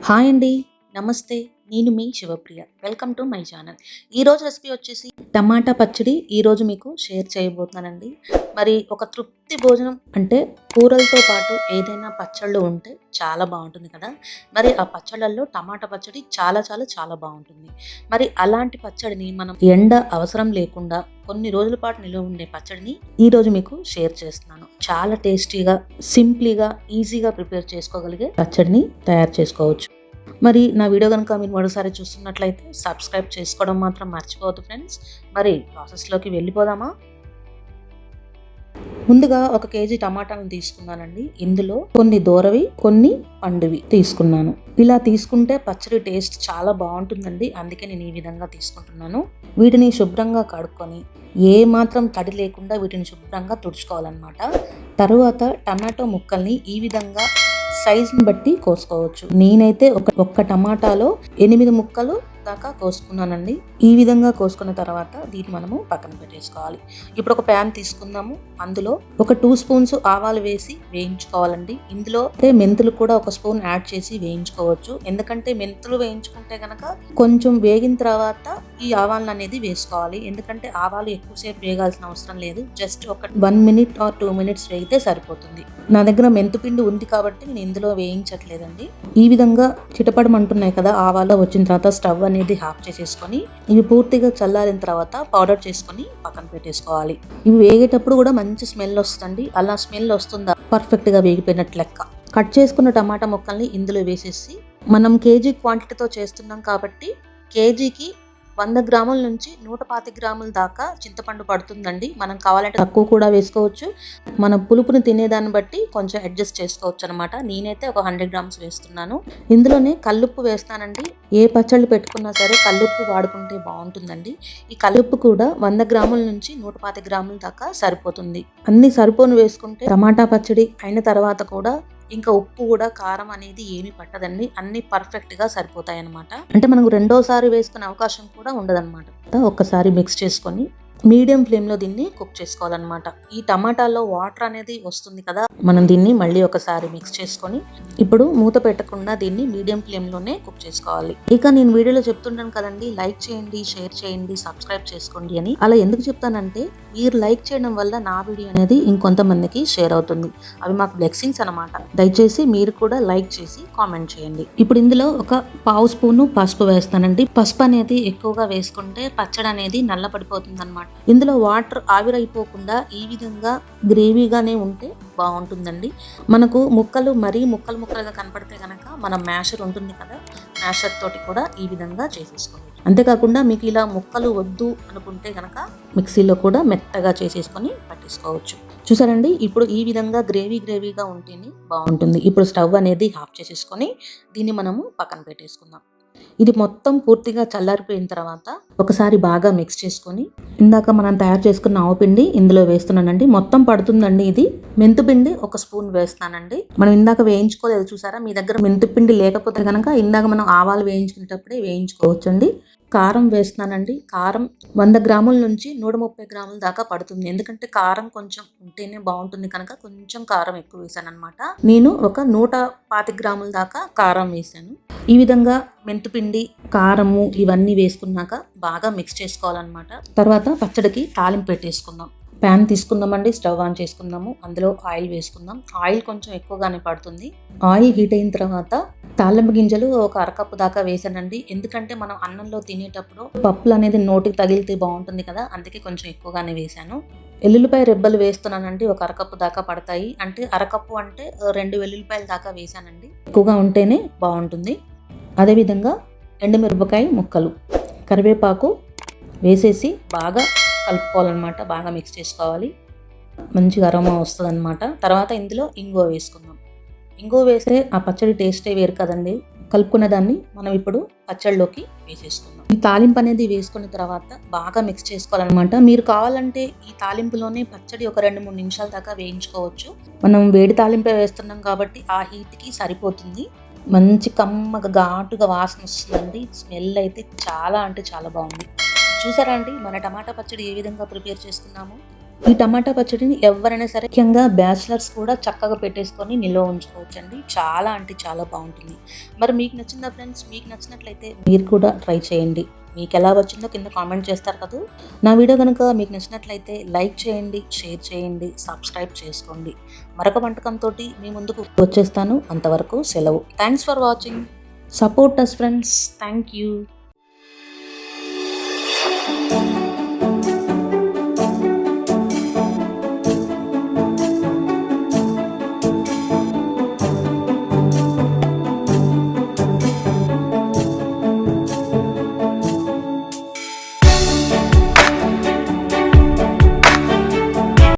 Hi అండి. నమస్తే. నేను మీ Shivapriya. Welcome to my channel. ఈరోజు రెసిపీ వచ్చేసి టమాటా పచ్చడి ఈరోజు మీకు షేర్ చేయబోతున్నానండి. మరి ఒక తృప్తి భోజనం అంటే కూరలతో పాటు ఏదైనా పచ్చళ్ళు ఉంటే చాలా బాగుంటుంది కదా! మరి ఆ పచ్చళ్ళల్లో టమాటా పచ్చడి చాలా చాలా చాలా బాగుంటుంది. మరి అలాంటి పచ్చడిని మనం ఎండ అవసరం లేకుండా కొన్ని రోజుల పాటు నిలువ ఉండే పచ్చడిని ఈరోజు మీకు షేర్ చేస్తున్నాను. చాలా టేస్టీగా, సింప్లీగా, ఈజీగా ప్రిపేర్ చేసుకోగలిగే పచ్చడిని తయారు చేసుకోవచ్చు. మరి నా వీడియో కనుక మీరు మరోసారి చూస్తున్నట్లయితే సబ్స్క్రైబ్ చేసుకోవడం మాత్రం మర్చిపోవద్దు ఫ్రెండ్స్. మరి ప్రాసెస్లోకి వెళ్ళిపోదామా? ముందుగా 1 కేజీ టమాటాలను తీసుకున్నానండి. ఇందులో కొన్ని దూరవి, కొన్ని పండువి తీసుకున్నాను. ఇలా తీసుకుంటే పచ్చడి టేస్ట్ చాలా బాగుంటుందండి. అందుకే నేను ఈ విధంగా తీసుకుంటున్నాను. వీటిని శుభ్రంగా కడుక్కొని ఏ మాత్రం తడి లేకుండా వీటిని శుభ్రంగా తుడుచుకోవాలన్నమాట. తరువాత టమాటో ముక్కల్ని ఈ విధంగా సైజుని బట్టి కోసుకోవచ్చు. నేనైతే ఒక్క టమాటాలో 8 ముక్కలు దాకా కోసుకున్నానండి. ఈ విధంగా కోసుకున్న తర్వాత దీన్ని మనము పక్కన పెట్టేసుకోవాలి. ఇప్పుడు ఒక ప్యాన్ తీసుకుందాము. అందులో ఒక 2 స్పూన్స్ ఆవాలు వేసి వేయించుకోవాలండి. ఇందులో మెంతులు కూడా 1 స్పూన్ యాడ్ చేసి వేయించుకోవచ్చు. ఎందుకంటే మెంతులు వేయించుకుంటే కనుక కొంచెం వేగిన తర్వాత ఈ ఆవాలను అనేది వేసుకోవాలి. ఎందుకంటే ఆవాలు ఎక్కువసేపు వేగాల్సిన అవసరం లేదు. జస్ట్ ఒక 1 మినిట్ ఆర్ 2 మినిట్స్ వేగితే సరిపోతుంది. నా దగ్గర మెంతుపిండి ఉంది కాబట్టి నేను ఇందులో వేయించట్లేదండి. ఈ విధంగా చిటపడమంటున్నాయి కదా ఆవాలు వచ్చిన తర్వాత స్టవ్ అనేది ఆఫ్ చేసేసుకొని ఇవి పూర్తిగా చల్లారిన తర్వాత పౌడర్ చేసుకొని పక్కన పెట్టేసుకోవాలి. ఇవి వేగేటప్పుడు కూడా మంచి స్మెల్ వస్తుందండి. అలా స్మెల్ వస్తుందా పర్ఫెక్ట్ గా వేగిపోయినట్లు లెక్క. కట్ చేసుకున్న టమాటా ముక్కల్ని ఇందులో వేసేసి మనం కేజీ క్వాంటిటీతో చేస్తున్నాం కాబట్టి కేజీకి 100 గ్రాముల నుంచి 125 గ్రాముల దాకా చింతపండు పడుతుందండి. మనం కావాలంటే తక్కువ కూడా వేసుకోవచ్చు. మన పులుపుని తినేదాన్ని బట్టి కొంచెం అడ్జస్ట్ చేసుకోవచ్చు అనమాట. నేనైతే ఒక 100 గ్రామ్స్ వేస్తున్నాను. ఇందులోనే కల్లుప్పు వేస్తానండి. ఏ పచ్చళ్ళు పెట్టుకున్నా సరే కల్లుప్పు వాడుకుంటే బాగుంటుందండి. ఈ కల్లుప్పు కూడా 100 గ్రాముల నుంచి 125 గ్రాముల దాకా సరిపోతుంది. అన్ని సరిపోను వేసుకుంటే టమాటా పచ్చడి అయిన తర్వాత కూడా ఇంకా ఉప్పు కూడా కారం అనేది ఏమి పట్టదండి. అన్ని పర్ఫెక్ట్ గా సరిపోతాయి అనమాట. అంటే మనకు రెండోసారి వేసుకునే అవకాశం కూడా ఉండదన్నమాట. ఒక్కసారి మిక్స్ చేసుకొని మీడియం ఫ్లేమ్ లో దీన్ని కుక్ చేసుకోవాలన్నమాట. ఈ టమాటాలో వాటర్ అనేది వస్తుంది కదా, మనం దీన్ని మళ్ళీ ఒకసారి మిక్స్ చేసుకొని ఇప్పుడు మూత పెట్టకుండా దీన్ని మీడియం ఫ్లేమ్ లోనే కుక్ చేసుకోవాలి. ఇక నేను వీడియోలో చెప్తుంటాను కదండి, లైక్ చేయండి, షేర్ చేయండి, సబ్స్క్రైబ్ చేసుకోండి అని. అలా ఎందుకు చెప్తానంటే మీరు లైక్ చేయడం వల్ల నా వీడియో అనేది ఇంకొంతమందికి షేర్ అవుతుంది. అవి మాకు బ్లెస్సింగ్స్ అనమాట. దయచేసి మీరు కూడా లైక్ చేసి కామెంట్ చేయండి. ఇప్పుడు ఇందులో ఒక పావు స్పూను పసుపు వేస్తానండి. పసుపు అనేది ఎక్కువగా వేసుకుంటే పచ్చడి అనేది నల్ల పడిపోతుంది అనమాట. ఇందులో వాటర్ ఆవిరైపోకుండా ఈ విధంగా గ్రేవీగానే ఉంటే బాగుంటుందండి. మనకు ముక్కలు మరీ ముక్కలుగా కనపడితే కనుక మనం మ్యాషర్ ఉంటుంది కదా, మ్యాషర్ తోటి కూడా ఈ విధంగా చేసేసుకోవచ్చు. అంతేకాకుండా మీకు ఇలా ముక్కలు వద్దు అనుకుంటే కనుక మిక్సీలో కూడా మెత్తగా చేసేసుకొని పట్టేసుకోవచ్చు. చూసారండి, ఇప్పుడు ఈ విధంగా గ్రేవీగా ఉంటేనే బాగుంటుంది. ఇప్పుడు స్టవ్ అనేది ఆఫ్ చేసేసుకొని దీన్ని మనము పక్కన పెట్టేసుకుందాం. ఇది మొత్తం పూర్తిగా చల్లారిపోయిన తర్వాత ఒకసారి బాగా మిక్స్ చేసుకొని ఇందాక మనం తయారు చేసుకున్న ఆవపిండి ఇందులో వేస్తున్నానండి. మొత్తం పడుతుందండి ఇది. మెంతుపిండి 1 స్పూన్ వేస్తానండి. మనం ఇందాక వేయించుకోలేదు చూసారా, మీ దగ్గర మెంతుపిండి లేకపోతే కనుక ఇందాక మనం ఆవాలు వేయించుకునేటప్పుడే వేయించుకోవచ్చండి. కారం వేస్తున్నానండి. కారం 100 గ్రాముల నుంచి 130 గ్రాముల దాకా పడుతుంది. ఎందుకంటే కారం కొంచెం ఉంటేనే బాగుంటుంది కనుక కొంచెం కారం ఎక్కువ వేసాను అనమాట. నేను ఒక 125 గ్రాముల దాకా కారం వేసాను. ఈ విధంగా మెంతుపిండి, కారము ఇవన్నీ వేసుకున్నాక బాగా మిక్స్ చేసుకోవాలన్నమాట. తర్వాత పచ్చడికి తాలింపు పెట్టేసుకుందాం. ప్యాన్ తీసుకుందామండి. స్టవ్ ఆన్ చేసుకుందాము. అందులో ఆయిల్ వేసుకుందాం. ఆయిల్ కొంచెం ఎక్కువగానే పడుతుంది. ఆయిల్ హీట్ అయిన తర్వాత తాలింపు గింజలు ఒక అరకప్పు దాకా వేసానండి. ఎందుకంటే మనం అన్నంలో తినేటప్పుడు పప్పులు అనేది నోటికి తగిలితే బాగుంటుంది కదా, అందుకే కొంచెం ఎక్కువగానే వేసాను. ఎల్లుల్లిపాయ రెబ్బలు వేస్తున్నానండి. ఒక అరకప్పు దాకా పడతాయి. అంటే అరకప్పు అంటే 2 వెల్లుల్లిపాయలు దాకా వేసానండి. ఎక్కువగా ఉంటేనే బాగుంటుంది. అదేవిధంగా ఎండుమిరపకాయ ముక్కలు, కరివేపాకు వేసేసి బాగా కలుపుకోవాలన్నమాట. బాగా మిక్స్ చేసుకోవాలి. మంచిగా అరోమా వస్తుంది అనమాట. తర్వాత ఇందులో ఇంగువ వేసుకుందాం. ఇంగువ వేస్తే ఆ పచ్చడి టేస్టే వేరు కదండి. కలుపుకున్న దాన్ని మనం ఇప్పుడు పచ్చడిలోకి వేసేసుకుందాం. ఈ తాలింపు అనేది వేసుకున్న తర్వాత బాగా మిక్స్ చేసుకోవాలన్నమాట. మీరు కావాలంటే ఈ తాలింపులోనే పచ్చడి ఒక 2-3 నిమిషాల దాకా వేయించుకోవచ్చు. మనం వేడి తాలింపే వేస్తున్నాం కాబట్టి ఆ హీట్కి సరిపోతుంది. మంచి కమ్మగా ఘాటుగా వాసన వస్తుందండి. స్మెల్ అయితే చాలా అంటే చాలా బాగుంది. చూసారా అండి మన టమాటా పచ్చడి ఏ విధంగా ప్రిపేర్ చేసుకున్నాము. ఈ టమాటా పచ్చడిని ఎవరైనా సరే, ముఖ్యంగా బ్యాచిలర్స్ కూడా చక్కగా పెట్టేసుకొని నిల్వ ఉంచుకోవచ్చండి. చాలా అంటే చాలా బాగుంటుంది. మరి మీకు నచ్చిందా ఫ్రెండ్స్? మీకు నచ్చినట్లయితే మీరు కూడా ట్రై చేయండి. మీకు ఎలా వచ్చిందో కింద కామెంట్ చేస్తారు కదా. నా వీడియో కనుక మీకు నచ్చినట్లయితే లైక్ చేయండి, షేర్ చేయండి, సబ్స్క్రైబ్ చేసుకోండి. మరొక వంటకంతో మీ ముందుకు వచ్చేస్తాను. అంతవరకు సెలవు. Thanks for watching. Support us friends. Thank you.